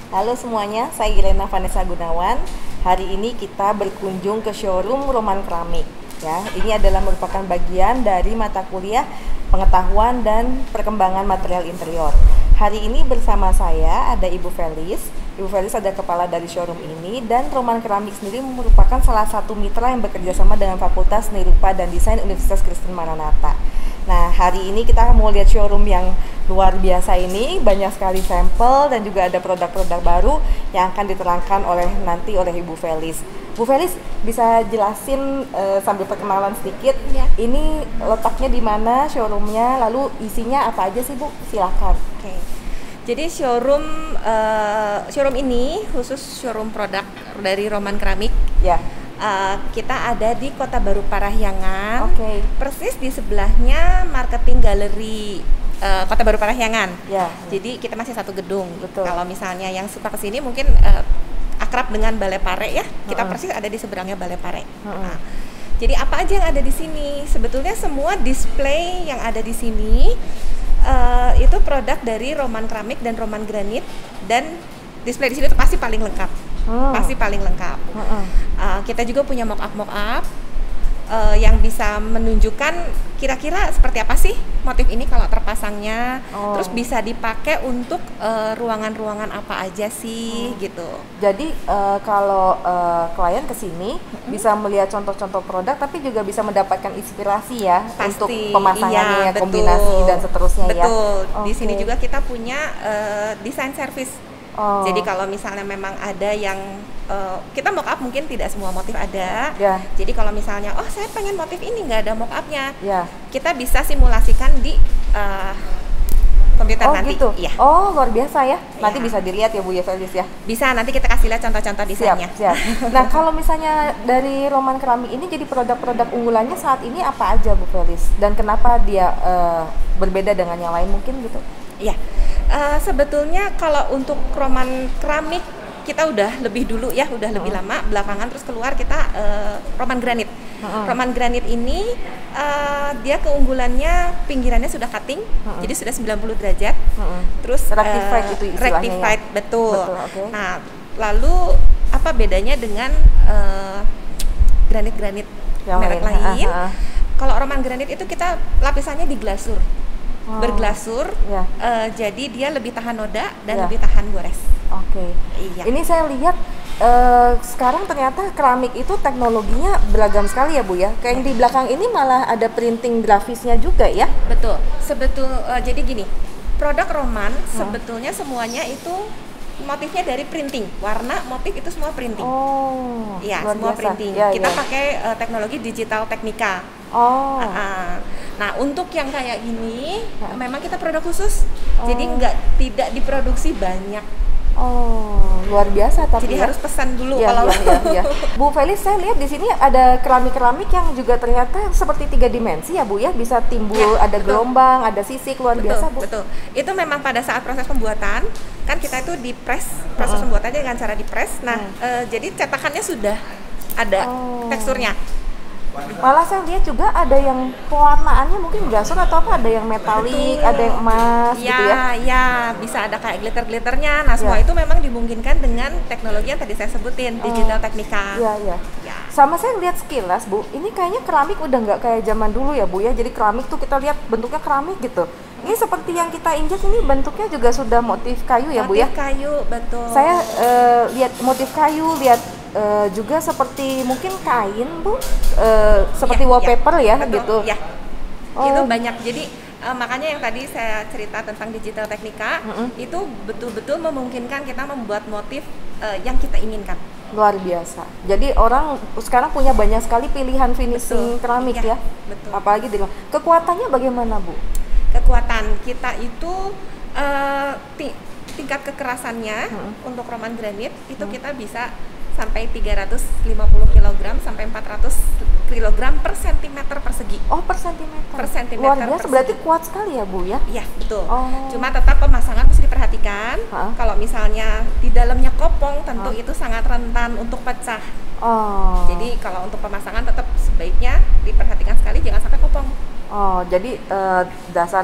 Halo semuanya, saya Irena Vanessa Gunawan. Hari ini kita berkunjung ke showroom Roman Keramik. Ya, ini adalah merupakan bagian dari mata kuliah pengetahuan dan perkembangan material interior. Hari ini bersama saya ada Ibu Felis. Ibu Felis ada kepala dari showroom ini, dan Roman Keramik sendiri merupakan salah satu mitra yang bekerja sama dengan Fakultas Seni Rupa dan Desain Universitas Kristen Maranatha. Nah, hari ini kita mau lihat showroom yang luar biasa ini, banyak sekali sampel dan juga ada produk-produk baru yang akan diterangkan nanti oleh Ibu Felis. Bu Felis, bisa jelasin sambil perkenalan sedikit, Ya. ini letaknya di mana showroomnya, lalu isinya apa aja sih Bu? Silakan. Oke. Jadi showroom ini khusus showroom produk dari Roman Keramik. Ya. Kita ada di Kota Baru Parahyangan. Oke. Persis di sebelahnya marketing galeri Kota Baru Parahyangan. Ya. Jadi kita masih satu gedung. Betul. Kalau misalnya yang suka kesini mungkin akrab dengan Balai Pare ya. Kita persis ada di seberangnya Balai Pare. Nah, jadi apa aja yang ada di sini? Sebetulnya semua display yang ada di sini itu produk dari Roman Keramik dan Roman Granit, dan display di sini itu pasti paling lengkap. Pasti paling lengkap. Kita juga punya mock-up yang bisa menunjukkan kira-kira seperti apa sih motif ini kalau terpasangnya. Terus bisa dipakai untuk ruangan-ruangan apa aja sih gitu. Jadi kalau klien kesini bisa melihat contoh-contoh produk, tapi juga bisa mendapatkan inspirasi ya. Pasti, untuk pemasangannya, iya, betul. kombinasi dan seterusnya. Betul. Ya. Di sini Oke. juga kita punya desain service. Jadi kalau misalnya memang ada yang kita mock up, mungkin tidak semua motif ada. Ya. Jadi kalau misalnya saya pengen motif ini nggak ada mock upnya, Ya. kita bisa simulasikan di komputer nanti. Gitu. Iya. Luar biasa ya. Nanti Iya. bisa dilihat ya Bu ya, Felis ya. Bisa, nanti kita kasih lihat contoh-contoh desainnya. Siap. Nah, kalau misalnya dari Roman Keramik ini, jadi produk-produk unggulannya saat ini apa aja Bu Felis? Dan kenapa dia berbeda dengan yang lain mungkin gitu? Iya. Sebetulnya kalau untuk Roman Keramik kita udah lebih dulu ya, udah lebih lama. Belakangan terus keluar kita Roman Granit. Roman Granit ini dia keunggulannya pinggirannya sudah cutting, jadi sudah 90 derajat. Terus Rectified itu istilahnya rectified, ya? betul. Okay. Nah, lalu apa bedanya dengan granit-granit Yang merek lain? Kalau Roman Granit itu kita lapisannya di glasur. Berglasur, Ya. jadi dia lebih tahan noda dan Ya. lebih tahan gores. Oke. Iya. Ini saya lihat sekarang ternyata keramik itu teknologinya beragam sekali ya Bu ya. Kayak yang di belakang ini malah ada printing grafisnya juga ya. Betul. Jadi gini, produk Roman sebetulnya semuanya itu motifnya dari printing, warna, motif itu semua printing. Iya, Luar semua biasa. printing. Ya, Kita ya. pakai teknologi digital teknika. Nah, untuk yang kayak gini, memang kita produk khusus. Jadi tidak diproduksi banyak. Luar biasa tapi Jadi ya. harus pesan dulu Ya, kalau ya. Bu Felis, saya lihat di sini ada keramik-keramik yang juga ternyata seperti 3 dimensi ya Bu ya, bisa timbul Ya, ada betul. gelombang, ada sisik, luar biasa Bu. Betul. Itu memang pada saat proses pembuatan, kan kita itu di press, proses pembuatannya dengan cara di press. Nah, jadi cetakannya sudah ada teksturnya. Malah saya lihat juga ada yang pewarnaannya mungkin glasur atau apa, ada yang metalik, Betul. ada yang emas gitu ya. Ya, bisa ada kayak glitter-glitternya. Nah, semua itu memang dimungkinkan dengan teknologi yang tadi saya sebutin, digital teknika. Iya. Ya. Sama saya lihat sekilas Bu, ini kayaknya keramik udah nggak kayak zaman dulu ya Bu ya. Jadi keramik tuh kita lihat bentuknya keramik gitu. Ini seperti yang kita injak ini bentuknya juga sudah motif kayu ya Bu ya. Motif kayu, betul. Saya lihat motif kayu, lihat juga seperti mungkin kain Bu, seperti wallpaper ya betul, gitu. Ya. Itu banyak. Jadi makanya yang tadi saya cerita tentang digital teknika itu betul-betul memungkinkan kita membuat motif yang kita inginkan. Luar biasa. Jadi orang sekarang punya banyak sekali pilihan finishing keramik ya. Betul. Apalagi di kekuatannya bagaimana Bu? Kekuatan kita itu tingkat kekerasannya untuk Roman Granit itu kita bisa sampai 350 kg sampai 400 kg per sentimeter persegi. Per sentimeter. Per sentimeter Luar biasa, persegi. berarti kuat sekali ya Bu ya? Iya, betul. Oh. Cuma tetap pemasangan mesti diperhatikan. Kalau misalnya di dalamnya kopong, tentu itu sangat rentan untuk pecah. Jadi kalau untuk pemasangan tetap sebaiknya diperhatikan sekali, jangan sampai kopong. Jadi dasar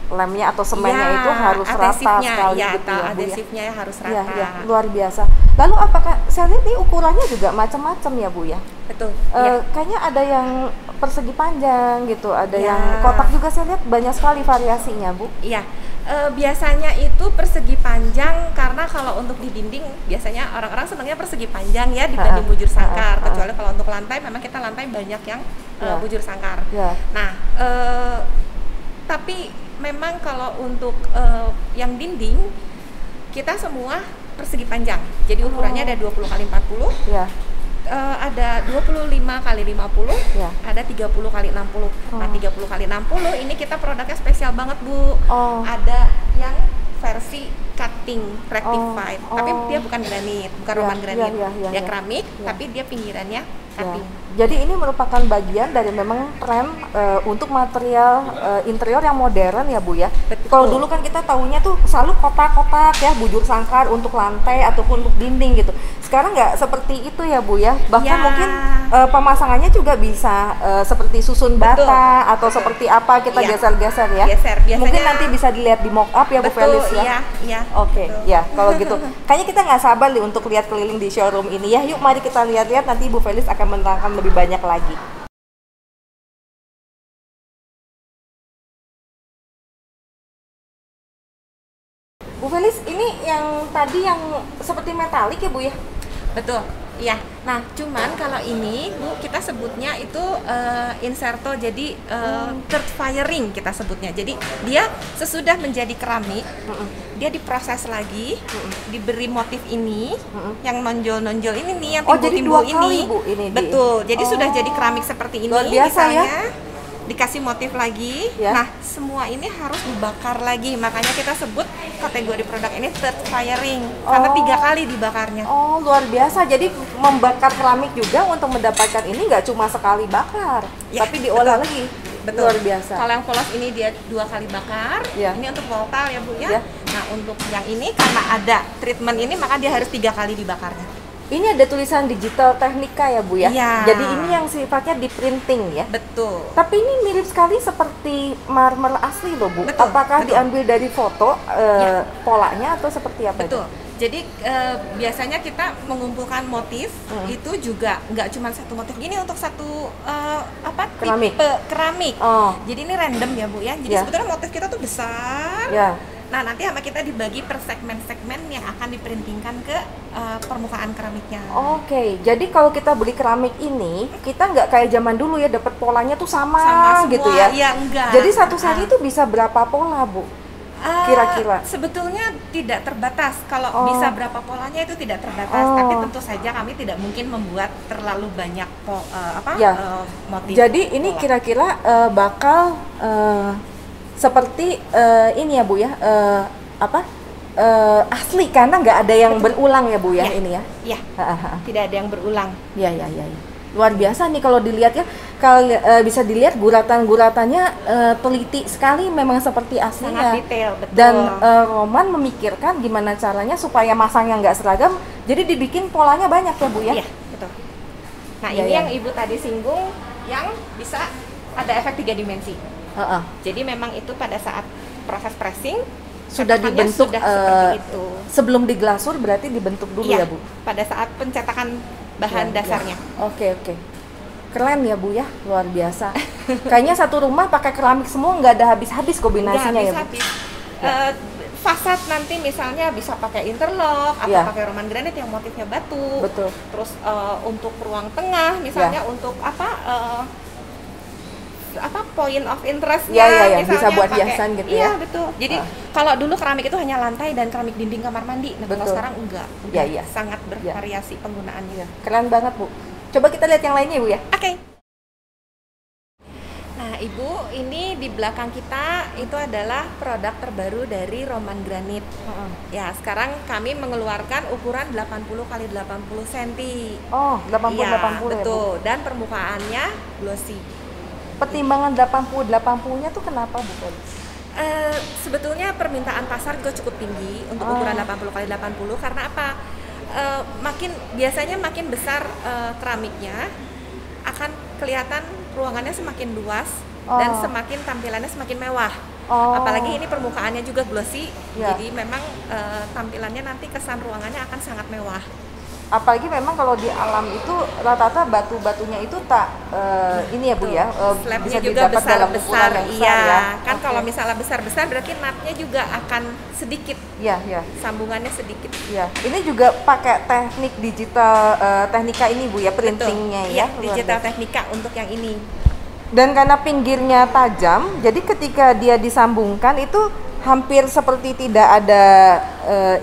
lemnya atau semennya Ya, itu harus rata adhesifnya, sekali ya, gitu ya Bu ya. adhesifnya harus Iya, rata. iya, luar biasa. Lalu apakah saya lihat ini ukurannya juga macam-macam ya Bu ya? Betul. Ya. Kayaknya ada yang persegi panjang gitu, ada Ya. yang kotak juga, saya lihat banyak sekali variasinya Bu. Iya. Biasanya itu persegi panjang, karena kalau untuk di dinding biasanya orang-orang senangnya persegi panjang ya dibanding bujur sangkar. Kecuali kalau untuk lantai memang kita lantai banyak yang bujur sangkar. Ya. Nah, tapi memang kalau untuk yang dinding kita semua persegi panjang. Jadi ukurannya ada 20 x 40. Ya. Ada 25 x 50, Ya. ada 30 x 60. Nah, 30 x 60 ini kita produknya spesial banget, Bu. Ada yang versi cutting rectified, tapi dia bukan granit, bukan roman granit. Dia keramik, tapi dia pinggirannya cutting. Jadi ini merupakan bagian dari memang tren untuk material interior yang modern ya Bu ya. Kalau dulu kan kita tahunya tuh selalu kotak-kotak ya, bujur sangkar untuk lantai ataupun untuk dinding gitu. Sekarang nggak seperti itu ya Bu ya. Bahkan mungkin pemasangannya juga bisa seperti susun bata atau seperti apa, kita geser-geser ya. Mungkin nanti bisa dilihat di mock up ya Bu Felis ya. Iya. Oke, ya kalau gitu. Kayaknya kita nggak sabar nih untuk lihat keliling di showroom ini ya. Yuk mari kita lihat-lihat, nanti Bu Felis akan menerangkan lebih banyak lagi. Bu Felis, ini yang tadi yang seperti metalik ya Bu ya? Betul, iya. Nah, cuman kalau ini Bu, kita sebutnya itu inserto, jadi third firing kita sebutnya. Jadi dia sesudah menjadi keramik, dia diproses lagi, diberi motif ini, yang nonjol-nonjol ini nih, yang timbul-timbul ini. Bu, ini. Betul, jadi sudah jadi keramik seperti ini. Luar biasa misalnya, ya. Dikasih motif lagi. Nah, semua ini harus dibakar lagi. Makanya kita sebut kategori produk ini third firing, karena 3 kali dibakarnya. Oh, luar biasa. Jadi membakar keramik juga untuk mendapatkan ini nggak cuma sekali bakar, tapi diolah lagi. Betul. Luar biasa. Kalau yang polos ini dia 2 kali bakar. Ini untuk volatile ya Bu ya. Nah, untuk yang ini karena ada treatment ini, maka dia harus 3 kali dibakarnya. Ini ada tulisan digital teknika ya Bu ya? Iya. Jadi ini yang sifatnya di printing ya? Betul. Tapi ini mirip sekali seperti marmer asli loh Bu. Betul, Apakah betul. diambil dari foto polanya atau seperti apa? Betul. Jadi biasanya kita mengumpulkan motif itu juga nggak cuma satu motif gini untuk satu keramik. tipe keramik. Jadi ini random ya Bu ya. Jadi sebetulnya motif kita tuh besar. Nah, nanti sama kita dibagi per segmen-segmen yang akan diprintingkan ke permukaan keramiknya. Oke, jadi kalau kita beli keramik ini, kita nggak kayak zaman dulu ya, dapat polanya tuh sama semua, gitu ya? Iya, enggak. Jadi satu sari itu bisa berapa pola Bu? Kira-kira? Sebetulnya tidak terbatas. Kalau bisa berapa polanya itu tidak terbatas. Tapi tentu saja kami tidak mungkin membuat terlalu banyak motif. Jadi ini kira-kira bakal seperti ini ya Bu ya, asli, karena nggak ada yang berulang ya Bu ya, ini ya? Iya, tidak ada yang berulang. Iya. Luar biasa nih kalau dilihat ya, kalau bisa dilihat guratan-guratannya teliti sekali, memang seperti aslinya. Sangat detail, betul. Dan Roman memikirkan gimana caranya supaya masangnya nggak seragam, jadi dibikin polanya banyak ya Bu ya? Iya, betul. Nah, ini yang Ibu tadi singgung, yang bisa ada efek 3 dimensi. Jadi memang itu pada saat proses pressing sudah dibentuk seperti itu. Sebelum diglasur berarti dibentuk dulu ya Bu? Pada saat pencetakan bahan dasarnya. Oke. Keren ya Bu ya, luar biasa. Kayaknya satu rumah pakai keramik semua, nggak ada habis-habis kombinasinya ya Bu? Fasad nanti misalnya bisa pakai interlock atau pakai roman granit yang motifnya batu. Betul. Terus untuk ruang tengah misalnya untuk point of interestnya misalnya bisa buat hiasan gitu ya. Iya, betul. Jadi kalau dulu keramik itu hanya lantai dan keramik dinding kamar mandi. Nah, kalau sekarang enggak. Sangat bervariasi penggunaannya. Keren banget Bu. Coba kita lihat yang lainnya Bu ya. Oke. Nah, Ibu, ini di belakang kita itu adalah produk terbaru dari roman granit. Ya, sekarang kami mengeluarkan ukuran 80 x 80 cm. Oh, 80 ya, 80 betul. ya Bu? Dan permukaannya glossy. Pertimbangan 80-80-nya tuh kenapa Bu? Sebetulnya permintaan pasar juga cukup tinggi untuk ukuran 80 x 80 karena apa? Biasanya makin besar keramiknya, akan kelihatan ruangannya semakin luas dan semakin tampilannya semakin mewah. Oh. Apalagi ini permukaannya juga glossy, Ya. jadi memang tampilannya nanti kesan ruangannya akan sangat mewah. Apalagi memang kalau di alam itu rata-rata batu-batunya itu tak ini ya Bu ya, Slabnya bisa juga didapat dalam ukuran yang besar iya. ya. Kan Oke. kalau misalnya besar-besar berarti nutnya juga akan sedikit, Iya, iya. sambungannya sedikit. Iya, ini juga pakai teknik digital teknika ini Bu ya, printingnya ya. Iya, luar digital biasa. teknika untuk yang ini. Dan karena pinggirnya tajam, jadi ketika dia disambungkan itu hampir seperti tidak ada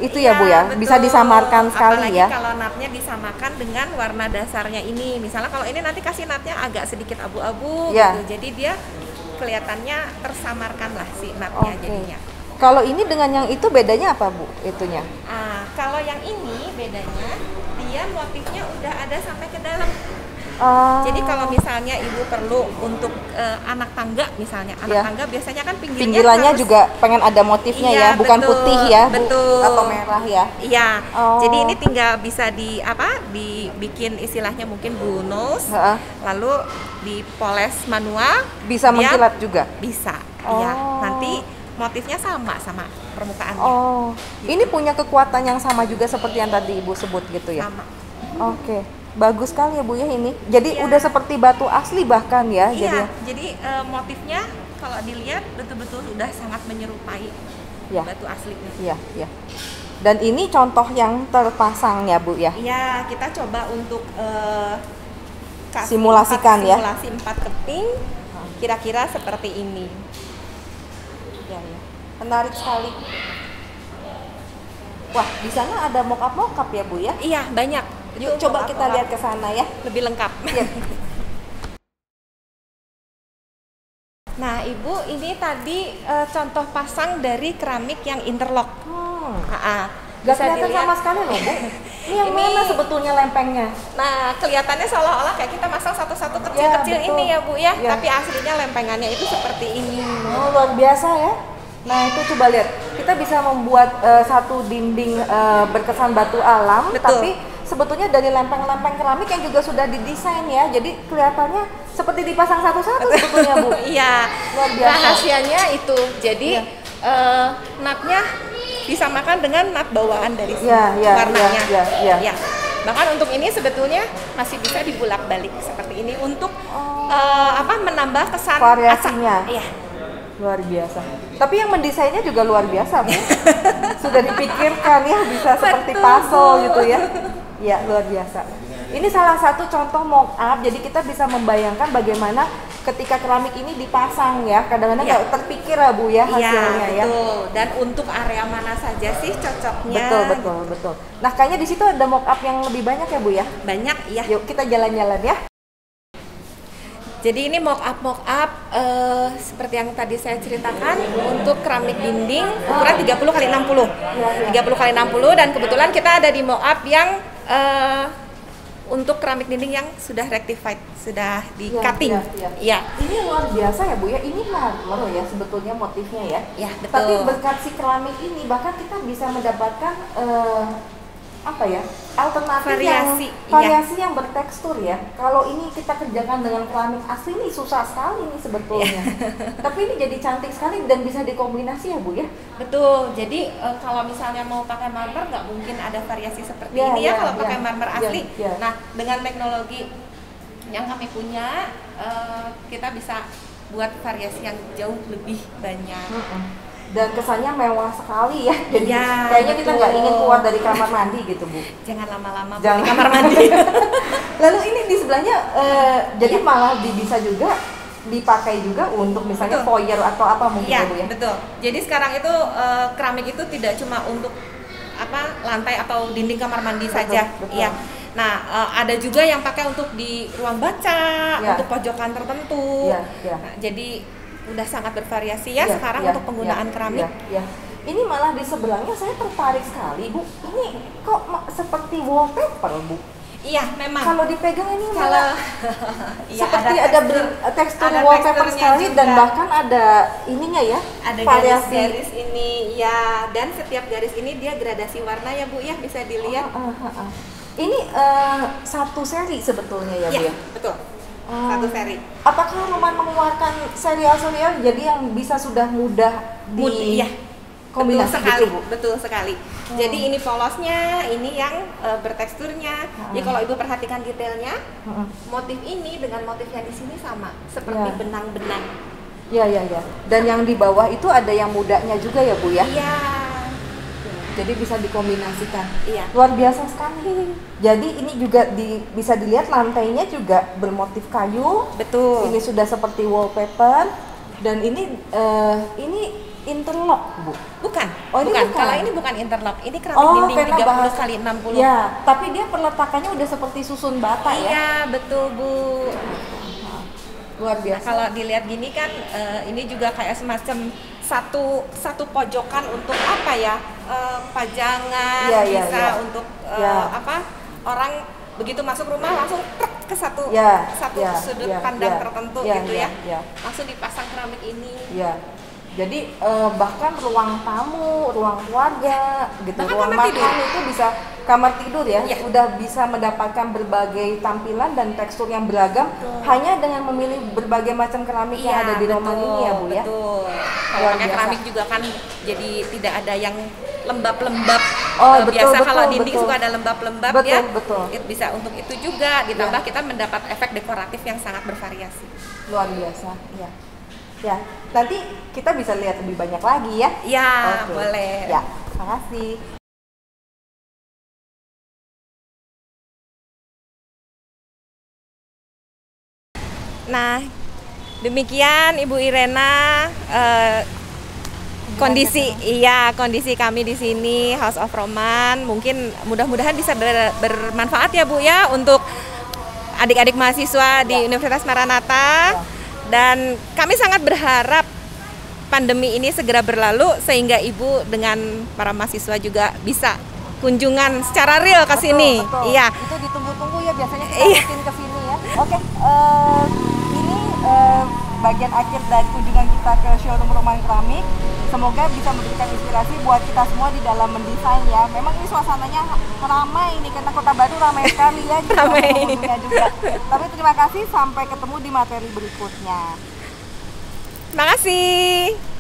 itu ya Bu ya, Betul. bisa disamarkan sekali Apalagi ya. kalau nutnya disamakan dengan warna dasarnya ini. Misalnya kalau ini nanti kasih nutnya agak sedikit abu-abu Ya. gitu, jadi dia kelihatannya tersamarkan lah si nutnya Oke. jadinya. Kalau ini dengan yang itu bedanya apa Bu? Itunya? Kalau yang ini bedanya dia motifnya udah ada sampai ke dalam. Jadi kalau misalnya ibu perlu untuk anak tangga misalnya, anak Ya. tangga biasanya kan pinggirannya harus- juga pengen ada motifnya Iya, ya, bukan betul, putih ya, Bu, betul. atau merah ya. Iya. Oh. Jadi ini tinggal bisa dibikin istilahnya mungkin blue nose, Heeh. lalu dipoles manual. Bisa dia mengkilat juga. Bisa. Iya. Oh. Nanti motifnya sama permukaannya. Oh, ini punya kekuatan yang sama juga seperti yang tadi Ibu sebut gitu ya. Sama. Oke, bagus sekali ya Bu ya ini. Jadi Iya. udah seperti batu asli bahkan ya. Iya. Jadi motifnya kalau dilihat betul-betul udah sangat menyerupai Ya. batu aslinya. Iya, iya. Dan ini contoh yang terpasang ya Bu ya. Iya, kita coba untuk kasih Simulasikan ya. simulasi 4 keping kira-kira seperti ini. Ya, ya. Menarik sekali. Wah, di sana ada mock-up ya Bu ya. Iya, banyak. Yuk Itu coba mock-up kita orang. lihat ke sana ya. Lebih lengkap. Iya. Nah, Ibu, ini tadi contoh pasang dari keramik yang interlock. Gak Bisa kelihatan dilihat. sama sekali loh Bu. Ini yang Ini- mana sebetulnya lempengnya? Nah, kelihatannya seolah-olah kayak kita masang satu-satu Ya, kecil-kecil betul. ini ya, Bu ya. Ya. Tapi aslinya lempengannya itu seperti ini. Oh, luar biasa ya. Nah itu coba lihat, kita bisa membuat satu dinding berkesan batu alam, Betul. tapi sebetulnya dari lempeng-lempeng keramik yang juga sudah didesain ya, jadi kelihatannya seperti dipasang satu-satu sebetulnya Bu. Iya. Luar biasa. Rahasianya itu. Jadi Iya. nutnya disamakan dengan nut bawaan dari sini, Iya, iya, warnanya. iya, iya. Ya. Bahkan untuk ini sebetulnya masih bisa dibulak-balik seperti ini untuk menambah kesan Variasinya. acak. Iya. Luar biasa. Tapi yang mendesainnya juga luar biasa Bu. Sudah dipikirkan ya, bisa seperti Betul, puzzle Bu. gitu ya. Ya luar biasa. Ini salah satu contoh mock up, jadi kita bisa membayangkan bagaimana ketika keramik ini dipasang ya. Kadang-kadang Iya. nggak terpikir ya Bu ya hasilnya ya. Betul. Dan untuk area mana saja sih cocoknya? Betul, betul, betul. Nah kayaknya di situ ada mock up yang lebih banyak ya Bu ya. Banyak ya. Yuk kita jalan-jalan ya. Jadi ini mock up seperti yang tadi saya ceritakan untuk keramik dinding ukuran 30 x 60. 30 x 60 dan kebetulan kita ada di mock up yang untuk keramik dinding yang sudah rectified, sudah di Iya, cutting. iya, Iya. Ini luar biasa ya Bu ya. Ini marmer ya sebetulnya motifnya ya. Ya, betul. Tapi berkat si keramik ini bahkan kita bisa mendapatkan alternatif Variasi, yang variasi yang bertekstur ya. Kalau ini kita kerjakan dengan keramik asli ini susah sekali nih sebetulnya. Tapi ini jadi cantik sekali dan bisa dikombinasi ya Bu ya. Betul. Jadi kalau misalnya mau pakai marmer nggak mungkin ada variasi seperti Ya, ini ya ya, kalau ya. pakai marmer Ya, asli. ya. Nah, dengan teknologi yang kami punya kita bisa buat variasi yang jauh lebih banyak. Dan kesannya mewah sekali ya. Jadi Ya, kayaknya kita nggak betul. ingin keluar dari kamar mandi gitu Bu. Jangan lama-lama Jangan. di kamar mandi. Lalu ini di sebelahnya jadi malah bisa juga dipakai juga untuk misalnya Betul. foyer atau apa mungkin Iya, ya Bu ya. betul. Jadi sekarang itu keramik itu tidak cuma untuk lantai atau dinding kamar mandi Betul, saja. betul. Iya. Nah, ada juga yang pakai untuk di ruang baca, Ya. untuk pojokan tertentu. Iya, iya. Nah, jadi udah sangat bervariasi ya Iya, sekarang iya, untuk penggunaan iya, keramik. iya, iya. Ini malah di sebelahnya saya tertarik sekali Bu. Ini kok seperti wallpaper Bu. Iya, memang. Kalau dipegang ini Kalau malah iya, seperti ada tekstur ada wallpaper teksturnya sekali dan juga. bahkan ada ininya ya. Ada variasi. garis-garis ini ya, dan setiap garis ini dia gradasi warna ya Bu ya, bisa dilihat. Ini satu seri sebetulnya ya Bu Iya, ya. betul. satu seri. Apakah Roman mengeluarkan serial-serial jadi yang bisa sudah mudah Iya, kombinasi betul sekali, gitu, Bu? betul sekali. Jadi ini polosnya, ini yang berteksturnya. Jadi kalau ibu perhatikan detailnya, motif ini dengan motif yang di sini sama, seperti Ya. benang-benang. Ya. Dan yang di bawah itu ada yang mudanya juga ya, Bu ya? Iya. Jadi bisa dikombinasikan. Iya. Luar biasa sekali. Jadi ini juga bisa dilihat lantainya juga bermotif kayu. Betul. Ini sudah seperti wallpaper dan ini interlock, Bu. Bukan. Oh, ini bukan. Kalau ini bukan interlock, ini keramik dinding 30 kali 60. Ya, tapi dia perletakannya udah seperti susun bata ya. Iya, betul, Bu. Luar Nah, biasa. kalau dilihat gini kan ini juga kayak semacam satu pojokan untuk apa ya? Pajangan, Iya, bisa iya. untuk Iya. orang begitu masuk rumah langsung trek ke satu Iya, sudut iya, pandang iya. tertentu Iya, gitu iya, ya. iya. Langsung dipasang keramik ini. Ya, jadi bahkan ruang tamu, ruang keluarga, gitu, Bahkan ruang kamar makan itu bisa kamar tidur ya, Iya. udah bisa mendapatkan berbagai tampilan dan tekstur yang beragam hanya dengan memilih berbagai macam keramik yang ada di Roman ini ya, Bu ya. Betul. Kalau Luar pakai biasa. keramik juga kan jadi tidak ada yang lembab-lembab. Oh, betul, Biasa betul, kalau dinding betul. suka ada lembab-lembab Betul, ya. betul. Bisa untuk itu juga ditambah kita mendapat efek dekoratif yang sangat bervariasi. Luar biasa, ya. Ya, nanti kita bisa lihat lebih banyak lagi ya. Ya, Oke. boleh. Ya, makasih. Nah, demikian Ibu Irena kondisi kami di sini House of Roman. Mungkin mudah-mudahan bisa bermanfaat ya Bu ya untuk adik-adik mahasiswa di Universitas Maranatha. Dan kami sangat berharap pandemi ini segera berlalu sehingga Ibu dengan para mahasiswa juga bisa kunjungan secara real ke sini. Betul. Iya. Itu ditunggu-tunggu ya, biasanya kita Iya. rutin ke sini ya. Oke, ini bagian akhir dari kunjungan kita ke showroom Roman Keramik. Semoga bisa memberikan inspirasi buat kita semua di dalam mendesain ya. Memang ini suasananya ramai ini karena Kota Baru ramai sekali ya. Ramai. Pengunjungnya juga. Tapi terima kasih, sampai ketemu di materi berikutnya. Terima kasih.